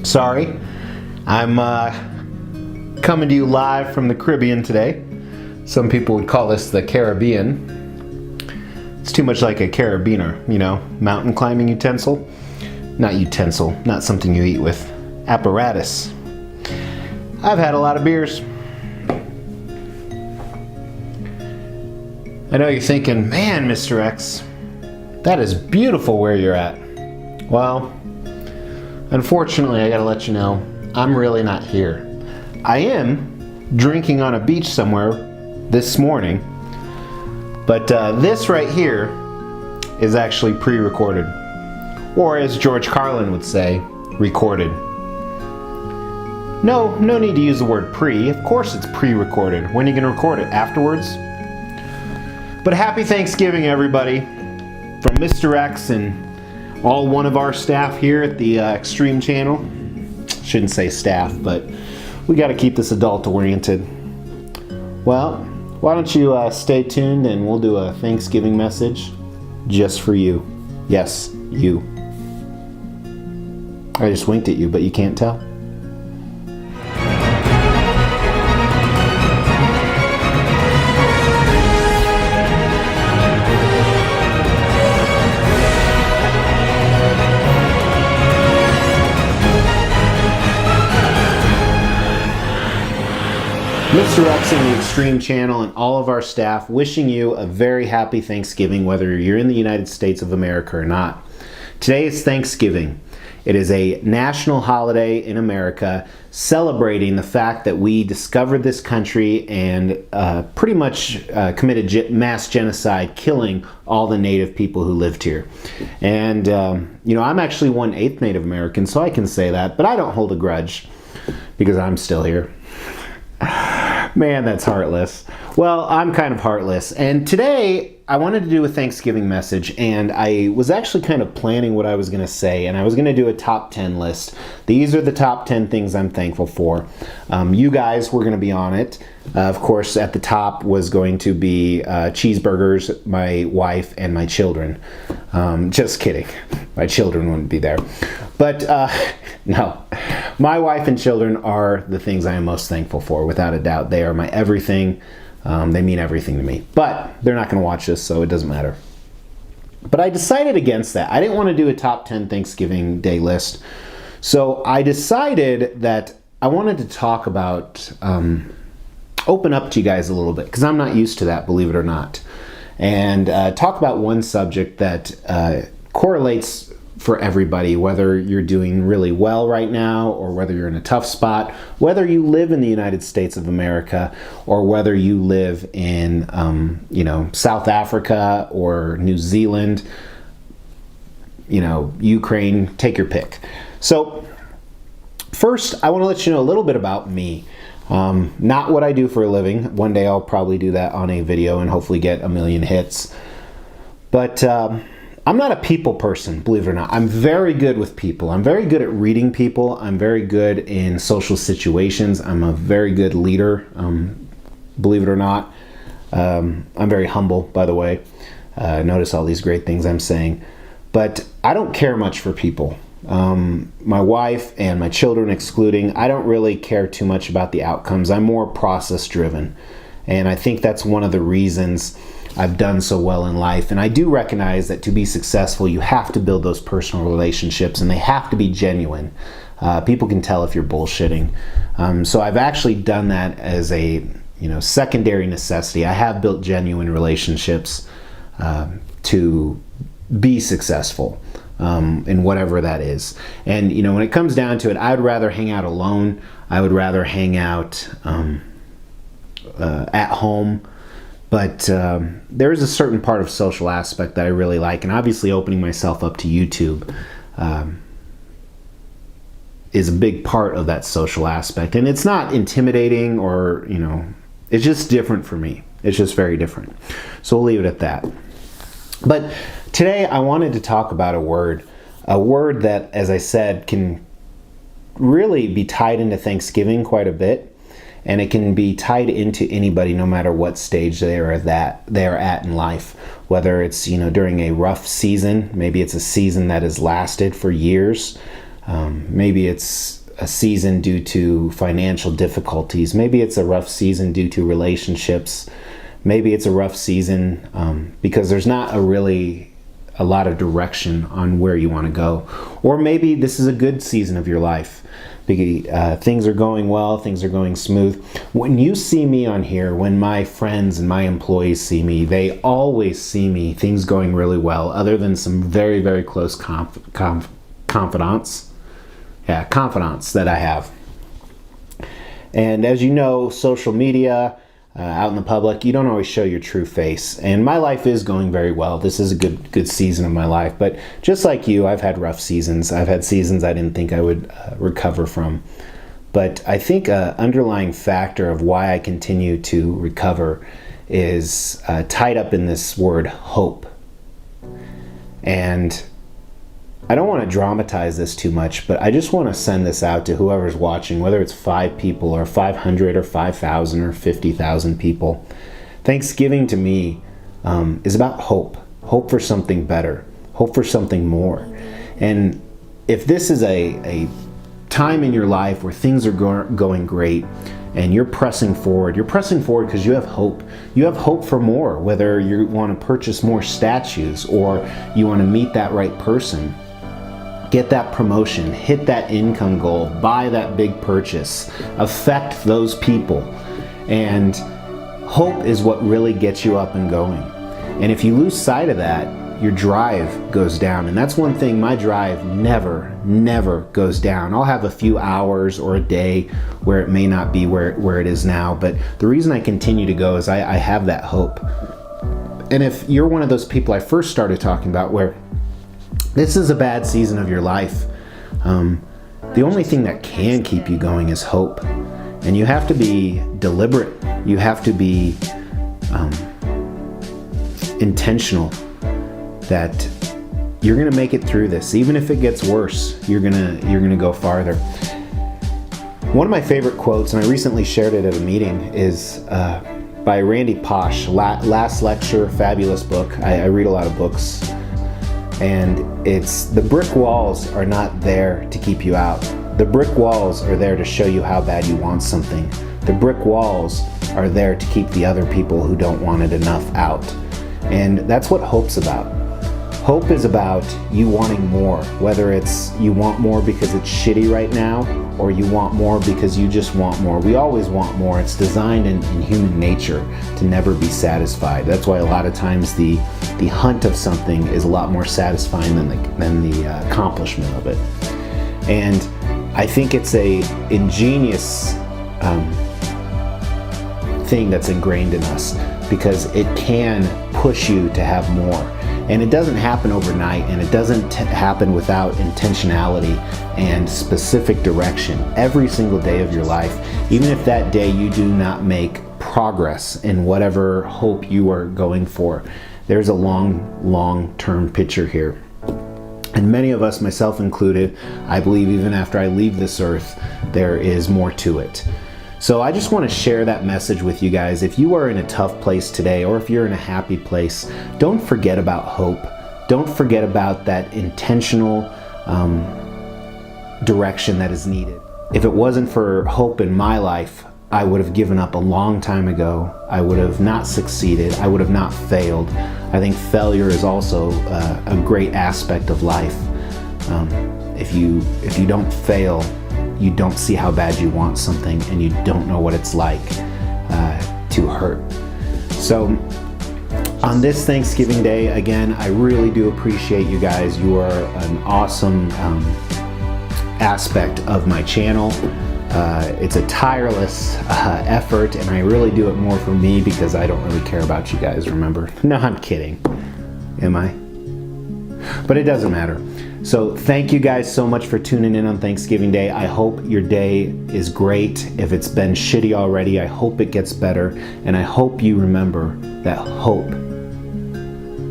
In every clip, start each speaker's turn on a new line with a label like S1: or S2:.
S1: Sorry, I'm coming to you live from the Caribbean today. Some people would call this the Caribbean. It's too much like a carabiner, you know, mountain climbing utensil. Not utensil, not something you eat with. Apparatus. I've had a lot of beers. I know you're thinking, man, Mr. X, that is beautiful where you're at. Well, unfortunately, I gotta let you know, I'm really not here. I am drinking on a beach somewhere this morning, but this right here is actually pre-recorded. Or as George Carlin would say, recorded. No need to use the word pre. Of course it's pre-recorded. When are you gonna record it? Afterwards? But happy Thanksgiving, everybody, from Mr. X and all one of our staff here at the Xtreme Channel. Shouldn't say staff, but we got to keep this adult-oriented. Well, why don't you stay tuned and we'll do a Thanksgiving message just for you. Yes, you. I just winked at you, but you can't tell. Mr. X and the Xtreme Channel and all of our staff wishing you a very happy Thanksgiving, whether you're in the United States of America or not. Today is Thanksgiving. It is a national holiday in America celebrating the fact that we discovered this country and pretty much committed mass genocide, killing all the native people who lived here. And, you know, I'm actually 1/8 Native American, so I can say that, but I don't hold a grudge because I'm still here. Man, that's heartless. Well, I'm kind of heartless. And today, I wanted to do a Thanksgiving message, and I was actually kind of planning what I was going to say, and I was going to do a top 10 list. These are the top 10 things I'm thankful for. You guys were going to be on it. Of course, at the top was going to be cheeseburgers, my wife, and my children. Just kidding. My children wouldn't be there. But no, my wife and children are the things I am most thankful for, without a doubt. They are my everything. They mean everything to me. But they're not going to watch this, so it doesn't matter. But I decided against that. I didn't want to do a top 10 Thanksgiving Day list. So I decided that I wanted to talk about, open up to you guys a little bit, because I'm not used to that, believe it or not. And talk about one subject that correlates for everybody, whether you're doing really well right now or whether you're in a tough spot, whether you live in the United States of America or whether you live in, you know, South Africa or New Zealand, you know, Ukraine, take your pick. So first, I want to let you know a little bit about me. Not what I do for a living. One day I'll probably do that on a video and hopefully get 1 million hits. But I'm not a people person, believe it or not. I'm very good with people. I'm very good at reading people. I'm very good in social situations. I'm a very good leader, believe it or not. I'm very humble, by the way. Notice all these great things I'm saying. But I don't care much for people. My wife and my children excluding, I don't really care too much about the outcomes. I'm more process driven. And I think that's one of the reasons I've done so well in life. And I do recognize that to be successful, you have to build those personal relationships and they have to be genuine. People can tell if you're bullshitting. So I've actually done that as a, you know, secondary necessity. I have built genuine relationships to be successful in whatever that is. And, you know, when it comes down to it, I'd rather hang out alone. I would rather hang out at home. But there is a certain part of social aspect that I really like, and obviously opening myself up to YouTube is a big part of that social aspect. And it's not intimidating or, you know, it's just different for me. It's just very different. So we'll leave it at that. But today I wanted to talk about a word that, as I said, can really be tied into Thanksgiving quite a bit. And it can be tied into anybody, no matter what stage they are at in life. Whether it's, you know, during a rough season, maybe it's a season that has lasted for years. Maybe it's a season due to financial difficulties. Maybe it's a rough season due to relationships. Maybe it's a rough season because there's not a lot of direction on where you want to go. Or maybe this is a good season of your life. Things are going well, things are going smooth. When you see me on here, when my friends and my employees see me, they always see me things going really well, other than some very, very close confidants. Yeah, confidants that I have. And as you know, social media, out in the public, you don't always show your true face. And my life is going very well. This is a good season of my life. But just like you, I've had rough seasons. I've had seasons I didn't think I would recover from. But I think an underlying factor of why I continue to recover is tied up in this word hope. And I don't want to dramatize this too much, but I just want to send this out to whoever's watching, whether it's 5 people or 500 or 5,000 or 50,000 people. Thanksgiving to me is about hope. Hope for something better. Hope for something more. And if this is a time in your life where things are going great and you're pressing forward because you have hope. You have hope for more, whether you want to purchase more statues or you want to meet that right person. Get that promotion, hit that income goal, buy that big purchase, affect those people. And hope is what really gets you up and going. And if you lose sight of that, your drive goes down. And that's one thing, my drive never goes down. I'll have a few hours or a day where it may not be where it is now. But the reason I continue to go is I have that hope. And if you're one of those people I first started talking about where this is a bad season of your life, the only thing that can keep you going is hope. And you have to be deliberate. You have to be intentional that you're going to make it through this. Even if it gets worse, you're gonna go farther. One of my favorite quotes, and I recently shared it at a meeting, is by Randy Pausch. Last Lecture, fabulous book. I read a lot of books. And it's, the brick walls are not there to keep you out. The brick walls are there to show you how bad you want something. The brick walls are there to keep the other people who don't want it enough out. And that's what hope's about. Hope is about you wanting more, whether it's you want more because it's shitty right now, or you want more because you just want more. We always want more. It's designed in human nature to never be satisfied. That's why a lot of times the hunt of something is a lot more satisfying than the accomplishment of it. And I think it's a ingenious thing that's ingrained in us, because it can push you to have more. And it doesn't happen overnight, and it doesn't happen without intentionality and specific direction every single day of your life. Even if that day you do not make progress in whatever hope you are going for, there's a long-term picture here. And many of us, myself included, I believe even after I leave this earth, there is more to it. So I just want to share that message with you guys. If you are in a tough place today, or if you're in a happy place, don't forget about hope. Don't forget about that intentional direction that is needed. If it wasn't for hope in my life, I would have given up a long time ago. I would have not succeeded. I would have not failed. I think failure is also a great aspect of life. If you don't fail, you don't see how bad you want something, and you don't know what it's like to hurt. So on this Thanksgiving Day, again, I really do appreciate you guys. You are an awesome aspect of my channel. It's a tireless effort, and I really do it more for me because I don't really care about you guys, remember? No, I'm kidding. Am I? But it doesn't matter. So thank you guys so much for tuning in on Thanksgiving Day. I hope your day is great. If it's been shitty already, I hope it gets better. And I hope you remember that hope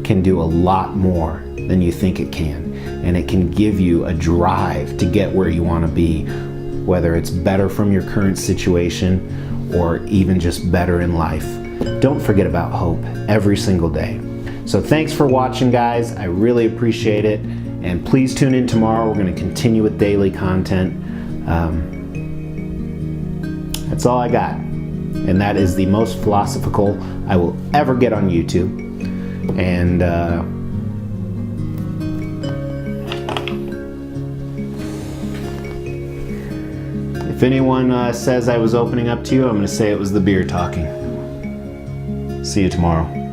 S1: can do a lot more than you think it can. And it can give you a drive to get where you want to be, whether it's better from your current situation or even just better in life. Don't forget about hope every single day. So thanks for watching, guys. I really appreciate it. And please tune in tomorrow. We're going to continue with daily content. That's all I got. And that is the most philosophical I will ever get on YouTube. And if anyone says I was opening up to you, I'm going to say it was the beer talking. See you tomorrow.